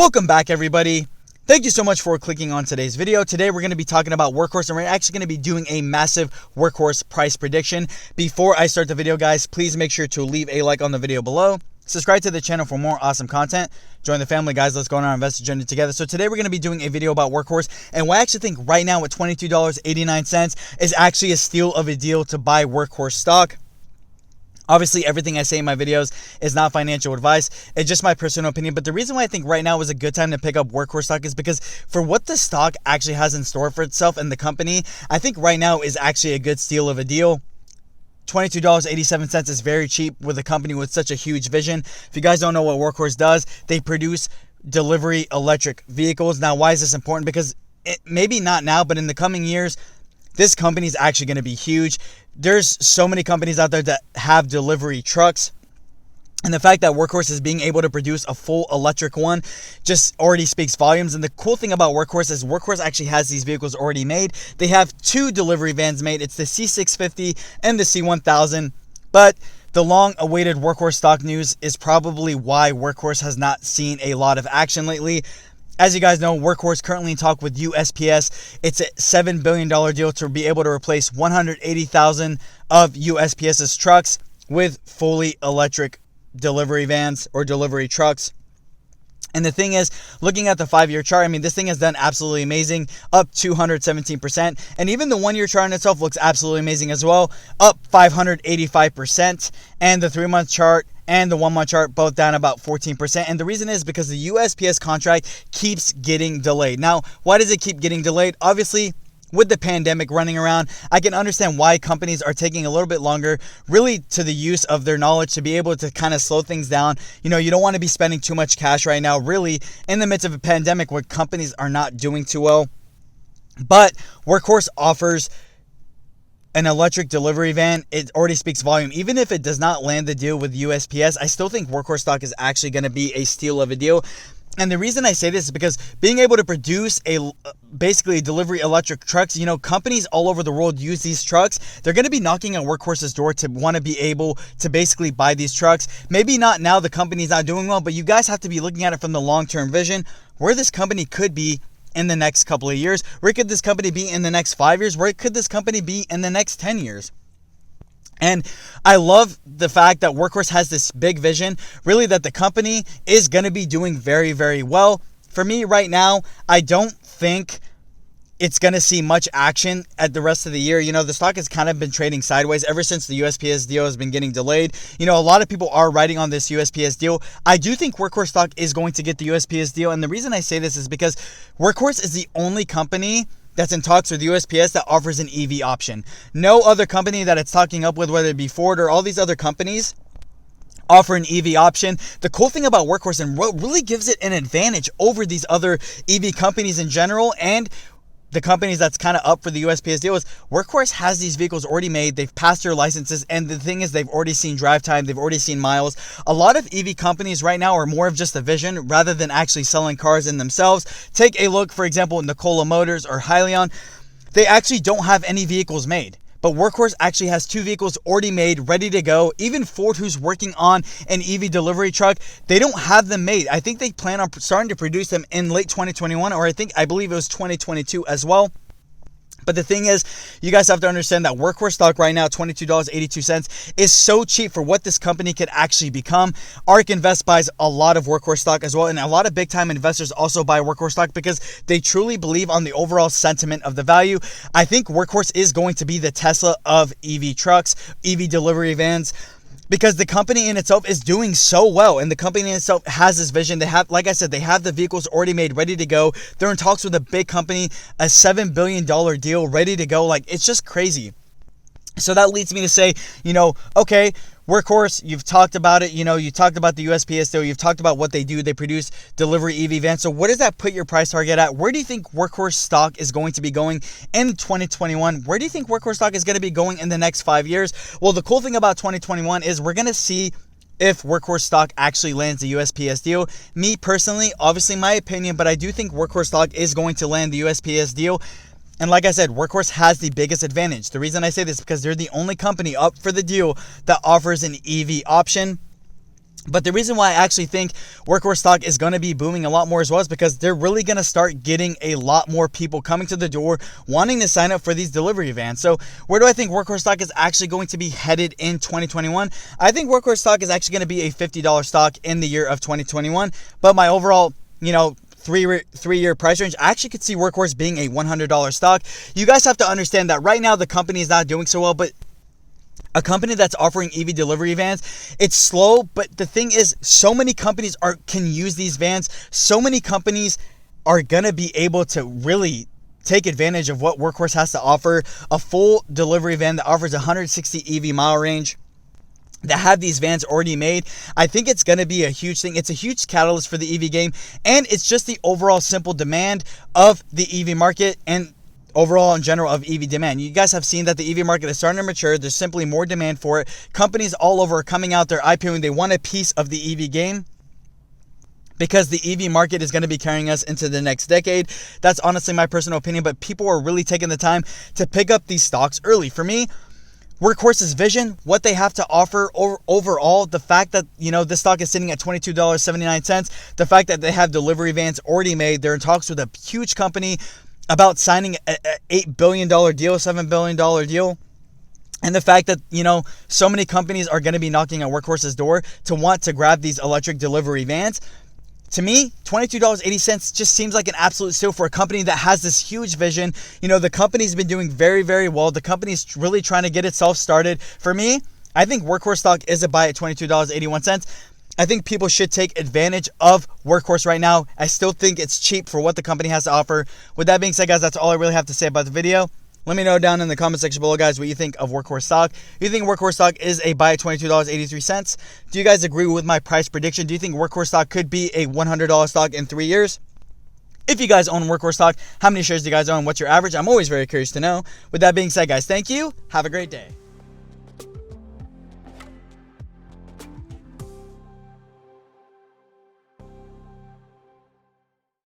Welcome back, everybody. Thank you so much for clicking on today's video. Today we're going to be talking about Workhorse, and we're actually going to be doing a massive Workhorse price prediction. Before I start the video, guys, please make sure to leave a like on the video below. Subscribe to the channel for more awesome content. Join the family, guys. Let's go on our investor journey together. So today we're going to be doing a video about Workhorse, and what I actually think right now at $22.89 is actually a steal of a deal to buy Workhorse stock. Obviously, everything I say in my videos is not financial advice. It's just my personal opinion. But the reason why I think right now is a good time to pick up Workhorse stock is because for what the stock actually has in store for itself and the company, I think right now is actually a good steal of a deal. $22.87 is very cheap with a company with such a huge vision. If you guys don't know what Workhorse does, they produce delivery electric vehicles. Now, why is this important? Because maybe not now, but in the coming years, this company is actually going to be huge. There's so many companies out there that have delivery trucks. And the fact that Workhorse is being able to produce a full electric one just already speaks volumes. And the cool thing about Workhorse is Workhorse actually has these vehicles already made. They have two delivery vans made. It's the C650 and the C1000. But the long-awaited Workhorse stock news is probably why Workhorse has not seen a lot of action lately. As you guys know, Workhorse currently in talk with Usps. It's a $7 billion deal to be able to replace 180,000 of USPS's trucks with fully electric delivery vans or delivery trucks. And the thing is, looking at the 5-year chart, I mean, this thing has done absolutely amazing, up 217%. And even the 1-year chart in itself looks absolutely amazing as well, up 585%. And the 3-month chart and the 1-month chart both down about 14%. And the reason is because the USPS contract keeps getting delayed. Now, why does it keep getting delayed? Obviously, with the pandemic running around, I can understand why companies are taking a little bit longer, really to the use of their knowledge to be able to kind of slow things down. You know, you don't want to be spending too much cash right now, really, in the midst of a pandemic where companies are not doing too well. But Workhorse offers an electric delivery van. It already speaks volume. Even if it does not land the deal with USPS, I still think Workhorse stock is actually going to be a steal of a deal. And the reason I say this is because being able to produce basically delivery electric trucks, you know, companies all over the world use these trucks. They're going to be knocking on Workhorse's door to want to be able to basically buy these trucks. Maybe not now, the company's not doing well, but you guys have to be looking at it from the long-term vision, where this company could be in the next couple of years. Where could this company be in the next 5 years? Where could this company be in the next 10 years? And I love the fact that Workhorse has this big vision, really, that the company is going to be doing very, very well. For me right now, I don't think it's going to see much action at the rest of the year. You know, the stock has kind of been trading sideways ever since the USPS deal has been getting delayed. You know, a lot of people are writing on this USPS deal. I do think Workhorse stock is going to get the USPS deal. And the reason I say this is because Workhorse is the only company that's in talks with USPS that offers an EV option. No other company that it's talking up with, whether it be Ford or all these other companies, offer an EV option. The cool thing about Workhorse, and what really gives it an advantage over these other EV companies in general and the companies that's kind of up for the USPS deal, is Workhorse has these vehicles already made. They've passed their licenses, and the thing is, they've already seen drive time. They've already seen miles. A lot of EV companies right now are more of just a vision rather than actually selling cars in themselves. Take a look, for example, Nikola Motors or Hyliion. They actually don't have any vehicles made. But Workhorse actually has 2 vehicles already made, ready to go. Even Ford, who's working on an EV delivery truck, they don't have them made. I think they plan on starting to produce them in late 2021, or I believe it was 2022 as well. But the thing is, you guys have to understand that Workhorse stock right now, $22.82, is so cheap for what this company could actually become. ARK Invest buys a lot of Workhorse stock as well, and a lot of big-time investors also buy Workhorse stock because they truly believe on the overall sentiment of the value. I think Workhorse is going to be the Tesla of EV trucks, EV delivery vans, because the company in itself is doing so well, and the company in itself has this vision. They have, like I said, they have the vehicles already made, ready to go. They're in talks with a big company, a $7 billion deal, ready to go. Like, it's just crazy. So that leads me to say, you know, okay, Workhorse, you've talked about it. You know, you talked about the USPS deal. You've talked about what they do. They produce delivery EV vans. So what does that put your price target at? Where do you think Workhorse stock is going to be going in 2021? Where do you think Workhorse stock is going to be going in the next 5 years? Well, the cool thing about 2021 is we're going to see if Workhorse stock actually lands the USPS deal. Me personally, obviously my opinion, but I do think Workhorse stock is going to land the USPS deal. And like I said, Workhorse has the biggest advantage. The reason I say this is because they're the only company up for the deal that offers an EV option. But the reason why I actually think Workhorse stock is going to be booming a lot more as well is because they're really going to start getting a lot more people coming to the door wanting to sign up for these delivery vans. So where do I think Workhorse stock is actually going to be headed in 2021? I think Workhorse stock is actually going to be a $50 stock in the year of 2021. But my overall, three-year price range, I actually could see Workhorse being a $100 stock. You guys have to understand that right now the company is not doing so well, but a company that's offering EV delivery vans, it's slow, but the thing is, so many companies can use these vans. So many companies are going to be able to really take advantage of what Workhorse has to offer. A full delivery van that offers 160 EV mile range, that have these vans already made. I think it's going to be a huge thing. It's a huge catalyst for the EV game, and it's just the overall simple demand of the EV market and overall in general of EV demand. You guys have seen that the EV market is starting to mature. There's simply more demand for it. Companies all over are coming out there IPOing. They want a piece of the EV game because the EV market is going to be carrying us into the next decade. That's honestly my personal opinion, but people are really taking the time to pick up these stocks early. For me, Workhorse's vision, what they have to offer overall, the fact that, this stock is sitting at $22.79, the fact that they have delivery vans already made, they're in talks with a huge company about signing an $8 billion deal, $7 billion deal. And the fact that, so many companies are going to be knocking on Workhorse's door to want to grab these electric delivery vans. To me, $22.80 just seems like an absolute steal for a company that has this huge vision. The company's been doing very, very well. The company's really trying to get itself started. For me, I think Workhorse stock is a buy at $22.81. I think people should take advantage of Workhorse right now. I still think it's cheap for what the company has to offer. With that being said, guys, that's all I really have to say about the video. Let me know down in the comment section below, guys, what you think of Workhorse stock. Do you think Workhorse stock is a buy at $22.83? Do you guys agree with my price prediction? Do you think Workhorse stock could be a $100 stock in 3 years? If you guys own Workhorse stock, how many shares do you guys own? What's your average? I'm always very curious to know. With that being said, guys, thank you. Have a great day.